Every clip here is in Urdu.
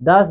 10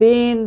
3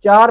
4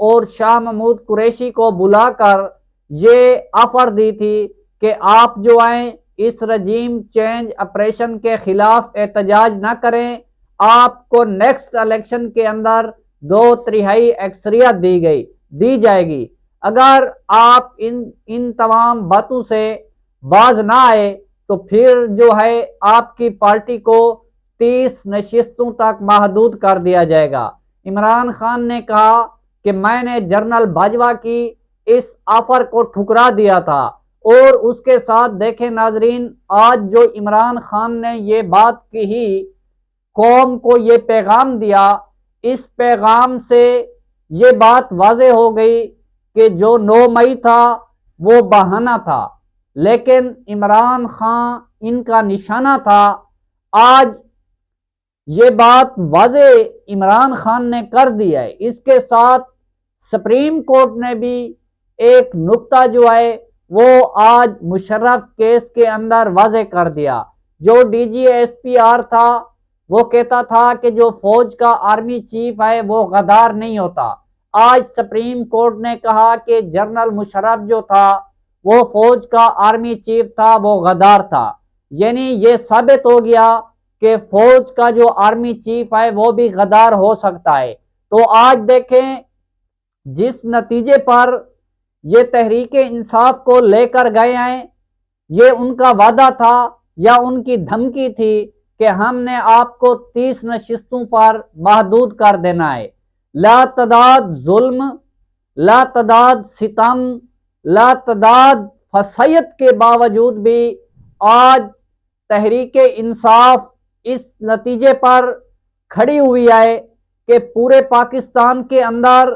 اور شاہ محمود قریشی کو بلا کر یہ آفر دی تھی کہ آپ جو ہیں اس رجیم چینج آپریشن کے خلاف احتجاج نہ کریں، آپ کو نیکسٹ الیکشن کے اندر 2/3 اکثریت دی جائے گی۔ اگر آپ ان تمام باتوں سے باز نہ آئے تو پھر جو ہے آپ کی پارٹی کو 30 نشستوں تک محدود کر دیا جائے گا۔ عمران خان نے کہا کہ میں نے جنرل باجوہ کی اس آفر کو ٹھکرا دیا تھا، اور اس کے ساتھ دیکھیں ناظرین، آج جو عمران خان نے یہ بات کہی، قوم کو یہ پیغام دیا، اس پیغام سے یہ بات واضح ہو گئی کہ جو 9 مئی تھا وہ بہانہ تھا، لیکن عمران خان ان کا نشانہ تھا۔ آج یہ بات واضح عمران خان نے کر دی ہے۔ اس کے ساتھ سپریم کورٹ نے بھی ایک نقطہ جو ہے وہ آج مشرف کیس کے اندر واضح کر دیا۔ جو D G S P R تھا وہ کہتا تھا کہ جو فوج کا آرمی چیف ہے وہ غدار نہیں ہوتا۔ آج سپریم کورٹ نے کہا کہ جنرل مشرف جو تھا وہ فوج کا آرمی چیف تھا، وہ غدار تھا۔ یعنی یہ ثابت ہو گیا کہ فوج کا جو آرمی چیف ہے وہ بھی غدار ہو سکتا ہے۔ تو آج دیکھیں جس نتیجے پر یہ تحریک انصاف کو لے کر گئے ہیں، یہ ان کا وعدہ تھا یا ان کی دھمکی تھی کہ ہم نے آپ کو 30 نشستوں پر محدود کر دینا ہے۔ لا تعداد ظلم، لا تعداد ستم، لا تعداد فساد کے باوجود بھی آج تحریک انصاف اس نتیجے پر کھڑی ہوئی ہے کہ پورے پاکستان کے اندر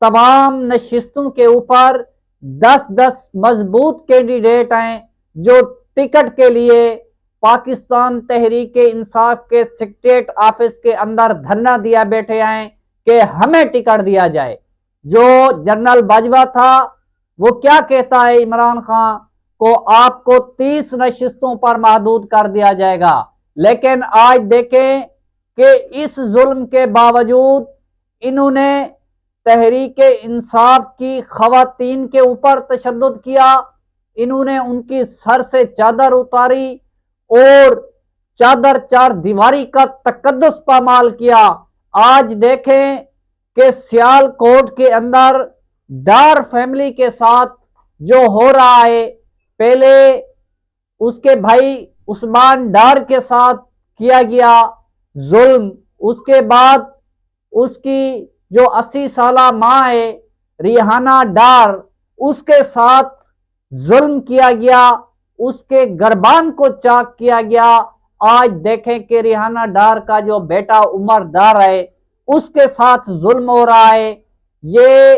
تمام نشستوں کے اوپر 10 مضبوط کینڈیڈیٹ ہیں جو ٹکٹ کے لیے پاکستان تحریک انصاف کے سیکریٹریٹ آفس کے اندر دھرنا دیا بیٹھے ہیں کہ ہمیں ٹکٹ دیا جائے۔ جو جنرل باجوہ تھا وہ کیا کہتا ہے عمران خان کو، آپ کو 30 نشستوں پر محدود کر دیا جائے گا، لیکن آج دیکھیں کہ اس ظلم کے باوجود انہوں نے تحریک انصاف کی خواتین کے اوپر تشدد کیا، انہوں نے ان کی سر سے چادر اتاری اور چادر چار دیواری کا تقدس پامال کیا۔ آج دیکھیں کہ سیال کوٹ کے اندر ڈار فیملی کے ساتھ جو ہو رہا ہے، پہلے اس کے بھائی عثمان ڈار کے ساتھ کیا گیا ظلم، اس کے بعد اس کی جو 80 سالہ ماں ہے ریحانہ ڈار، اس کے ساتھ ظلم کیا گیا، اس کے گربان کو چاک کیا گیا۔ آج دیکھیں کہ ریحانہ ڈار کا جو بیٹا عمر ڈار ہے اس کے ساتھ ظلم ہو رہا ہے۔ یہ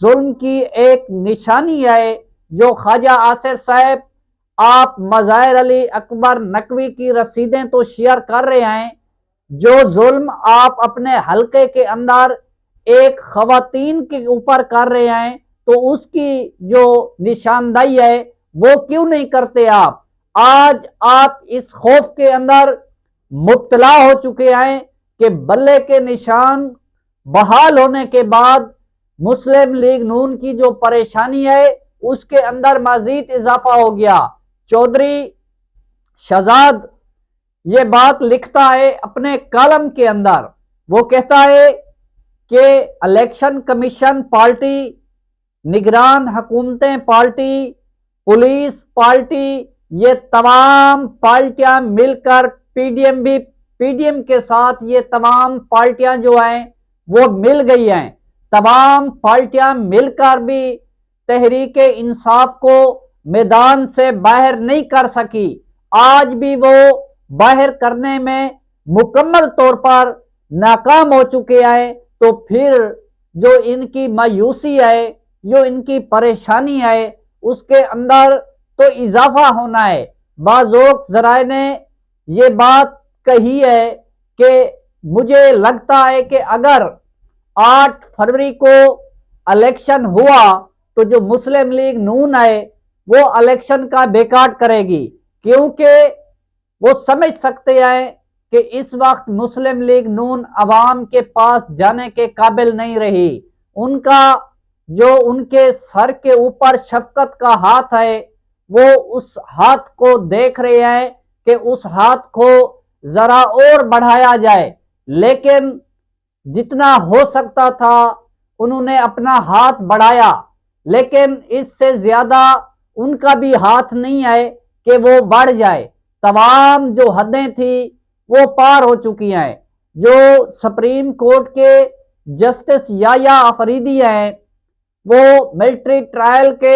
ظلم کی ایک نشانی ہے جو خواجہ آصف صاحب آپ مظاہر علی اکبر نقوی کی رسیدیں تو شیئر کر رہے ہیں، جو ظلم آپ اپنے حلقے کے اندر ایک خواتین کے اوپر کر رہے ہیں تو اس کی جو نشاندہی ہے وہ کیوں نہیں کرتے آپ؟ آج آپ اس خوف کے اندر مبتلا ہو چکے ہیں کہ بلے کے نشان بحال ہونے کے بعد مسلم لیگ نون کی جو پریشانی ہے اس کے اندر مزید اضافہ ہو گیا۔ چودھری شہزاد یہ بات لکھتا ہے اپنے کالم کے اندر، وہ کہتا ہے کہ الیکشن کمیشن پارٹی، نگران حکومتیں پارٹی، پولیس پارٹی، یہ تمام پارٹیاں مل کر پی ڈی ایم کے ساتھ یہ تمام پارٹیاں جو ہیں وہ مل گئی ہیں، تمام پارٹیاں مل کر بھی تحریک انصاف کو میدان سے باہر نہیں کر سکی۔ آج بھی وہ باہر کرنے میں مکمل طور پر ناکام ہو چکے ہیں، تو پھر جو ان کی مایوسی ہے، جو ان کی پریشانی ہے، اس کے اندر تو اضافہ ہونا ہے۔ بعض ذرائع نے یہ بات کہی ہے کہ مجھے لگتا ہے کہ اگر 8 فروری کو الیکشن ہوا تو جو مسلم لیگ نون ہے وہ الیکشن کا بیکاٹ کرے گی، کیونکہ وہ سمجھ سکتے ہیں کہ اس وقت مسلم لیگ نون عوام کے پاس جانے کے قابل نہیں رہی۔ ان کا جو ان کے سر کے اوپر شفقت کا ہاتھ ہے، وہ اس ہاتھ کو دیکھ رہے ہیں کہ اس ہاتھ کو ذرا اور بڑھایا جائے، لیکن جتنا ہو سکتا تھا انہوں نے اپنا ہاتھ بڑھایا، لیکن اس سے زیادہ ان کا بھی ہاتھ نہیں ہے کہ وہ بڑھ جائے۔ تمام جو حدیں تھی وہ پار ہو چکی ہیں۔ جو سپریم کورٹ کے جسٹس یحییٰ آفریدی ہیں، وہ ملٹری ٹرائل کے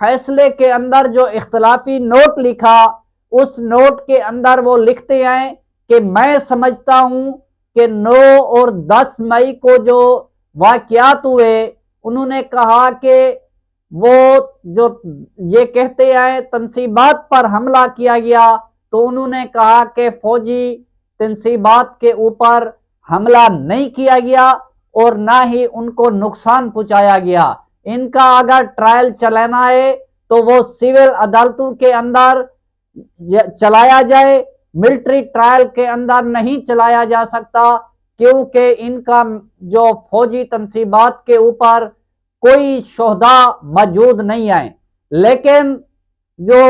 فیصلے کے اندر جو اختلافی نوٹ لکھا، اس نوٹ کے اندر وہ لکھتے ہیں کہ میں سمجھتا ہوں کہ 9 اور 10 مئی کو جو واقعات ہوئے، انہوں نے کہا کہ وہ جو یہ کہتے ہیں تنصیبات پر حملہ کیا گیا، تو انہوں نے کہا کہ فوجی تنصیبات کے اوپر حملہ نہیں کیا گیا اور نہ ہی ان کو نقصان پہنچایا گیا۔ ان کا اگر ٹرائل چلانا ہے تو وہ سول عدالتوں کے اندر چلایا جائے، ملٹری ٹرائل کے اندر نہیں چلایا جا سکتا، کیونکہ ان کا جو فوجی تنصیبات کے اوپر کوئی شہداء موجود نہیں ہیں۔ لیکن جو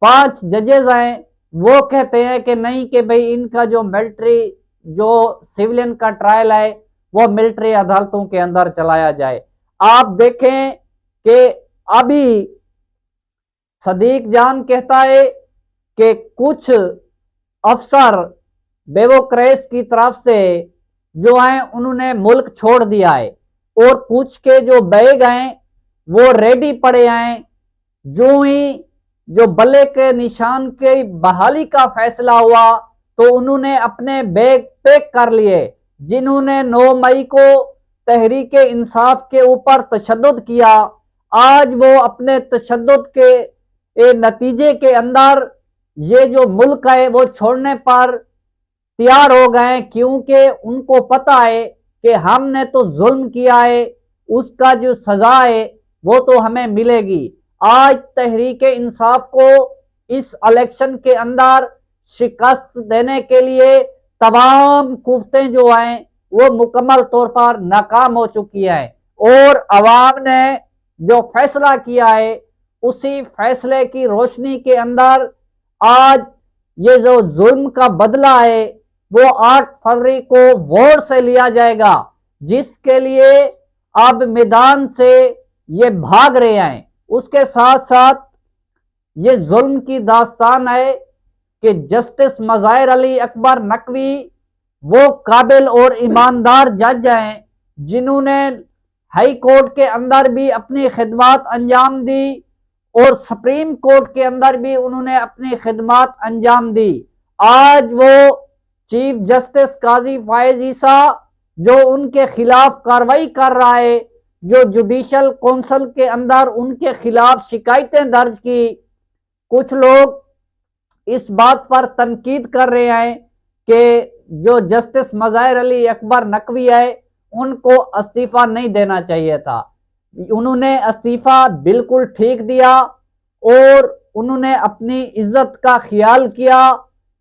5 ججز ہیں وہ کہتے ہیں کہ نہیں، کہ بھئی ان کا جو ملٹری جو سیولین کا ٹرائل ہے وہ ملٹری عدالتوں کے اندر چلایا جائے۔ آپ دیکھیں کہ ابھی صدیق جان کہتا ہے کہ کچھ افسر بیوروکریٹس کی طرف سے جو ہیں انہوں نے ملک چھوڑ دیا ہے، اور کچھ کے جو بیگ ہیں وہ ریڈی پڑے ہیں۔ جو ہی جو بلے کے نشان کی بحالی کا فیصلہ ہوا تو انہوں نے اپنے بیگ پیک کر لیے۔ جنہوں نے 9 مئی کو تحریک انصاف کے اوپر تشدد کیا، آج وہ اپنے تشدد کے نتیجے کے اندر یہ جو ملک ہے وہ چھوڑنے پر تیار ہو گئے، کیونکہ ان کو پتا ہے کہ ہم نے تو ظلم کیا ہے، اس کا جو سزا ہے وہ تو ہمیں ملے گی۔ آج تحریک انصاف کو اس الیکشن کے اندر شکست دینے کے لیے تمام قوتیں جو ہیں وہ مکمل طور پر ناکام ہو چکی ہیں، اور عوام نے جو فیصلہ کیا ہے اسی فیصلے کی روشنی کے اندر آج یہ جو ظلم کا بدلہ ہے وہ 8 فروری کو ووٹ سے لیا جائے گا، جس کے لیے اب میدان سے یہ بھاگ رہے ہیں۔ اس کے ساتھ ساتھ یہ ظلم کی داستان ہے کہ جسٹس مظاہر علی اکبر نقوی وہ قابل اور ایماندار جج ہیں جنہوں نے ہائی کورٹ کے اندر بھی اپنی خدمات انجام دی، اور سپریم کورٹ کے اندر بھی انہوں نے اپنی خدمات انجام دی۔ آج وہ چیف جسٹس قاضی فائز عیسیٰ جو ان کے خلاف کارروائی کر رہا ہے، جو جوڈیشل کونسل کے اندر ان کے خلاف شکایتیں درج کی، کچھ لوگ اس بات پر تنقید کر رہے ہیں کہ جو جسٹس مظاہر علی اکبر نقوی ہے ان کو استعفیٰ نہیں دینا چاہیے تھا۔ انہوں نے استعفیٰ بالکل ٹھیک دیا، اور انہوں نے اپنی عزت کا خیال کیا۔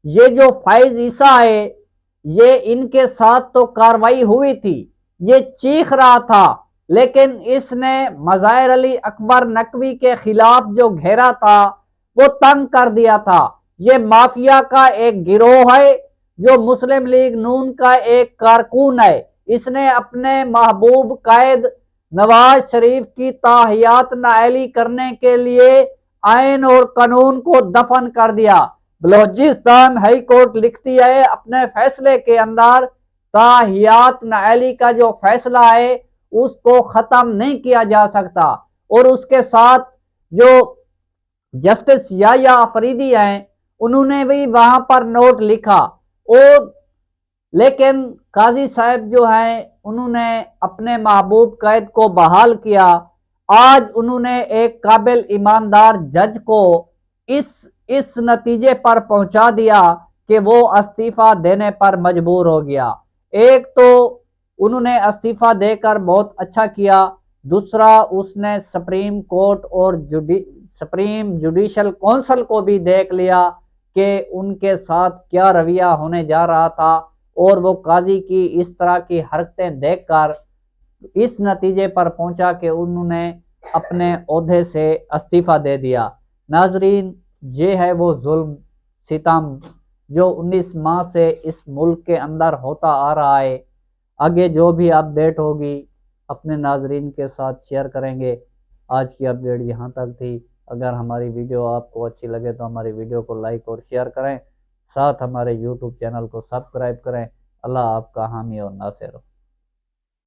یہ جو فائز عیسیٰ ہے یہ ان کے ساتھ تو کارروائی ہوئی تھی، یہ چیخ رہا تھا، لیکن اس نے مظاہر علی اکبر نقوی کے خلاف جو گھیرا تھا وہ تنگ کر دیا تھا۔ یہ مافیا کا ایک گروہ ہے جو مسلم لیگ نون کا ایک کارکن ہے۔ اس نے اپنے محبوب قائد نواز شریف کی تاحیات نااہلی کرنے کے لیے آئین اور قانون کو دفن کر دیا۔ بلوچستان ہائی کورٹ لکھتی ہے اپنے فیصلے کے اندر تاحیات نااہلی کا جو فیصلہ ہے اس کو ختم نہیں کیا جا سکتا، اور اس کے ساتھ جو جسٹس یحییٰ آفریدی ہیں انہوں نے بھی وہاں پر نوٹ لکھا، اور لیکن قاضی صاحب جو ہیں انہوں نے اپنے محبوب قائد کو بحال کیا۔ آج انہوں نے ایک قابل ایماندار جج کو اس نتیجے پر پہنچا دیا کہ وہ استعفیٰ دینے پر مجبور ہو گیا۔ ایک تو انہوں نے استعفیٰ دے کر بہت اچھا کیا، دوسرا اس نے سپریم کورٹ اور سپریم جوڈیشل کونسل کو بھی دیکھ لیا کہ ان کے ساتھ کیا رویہ ہونے جا رہا تھا، اور وہ قاضی کی اس طرح کی حرکتیں دیکھ کر اس نتیجے پر پہنچا کہ انہوں نے اپنے عہدے سے استعفیٰ دے دیا۔ ناظرین، یہ ہے وہ ظلم ستم جو 19 ماہ سے اس ملک کے اندر ہوتا آ رہا ہے۔ آگے جو بھی اپڈیٹ ہوگی اپنے ناظرین کے ساتھ شیئر کریں گے۔ آج کی اپڈیٹ یہاں تک تھی۔ اگر ہماری ویڈیو آپ کو اچھی لگے تو ہماری ویڈیو کو لائک اور شیئر کریں، ساتھ ہمارے یوٹیوب چینل کو سبسکرائب کریں۔ اللہ آپ کا حامی اور ناصر ہو۔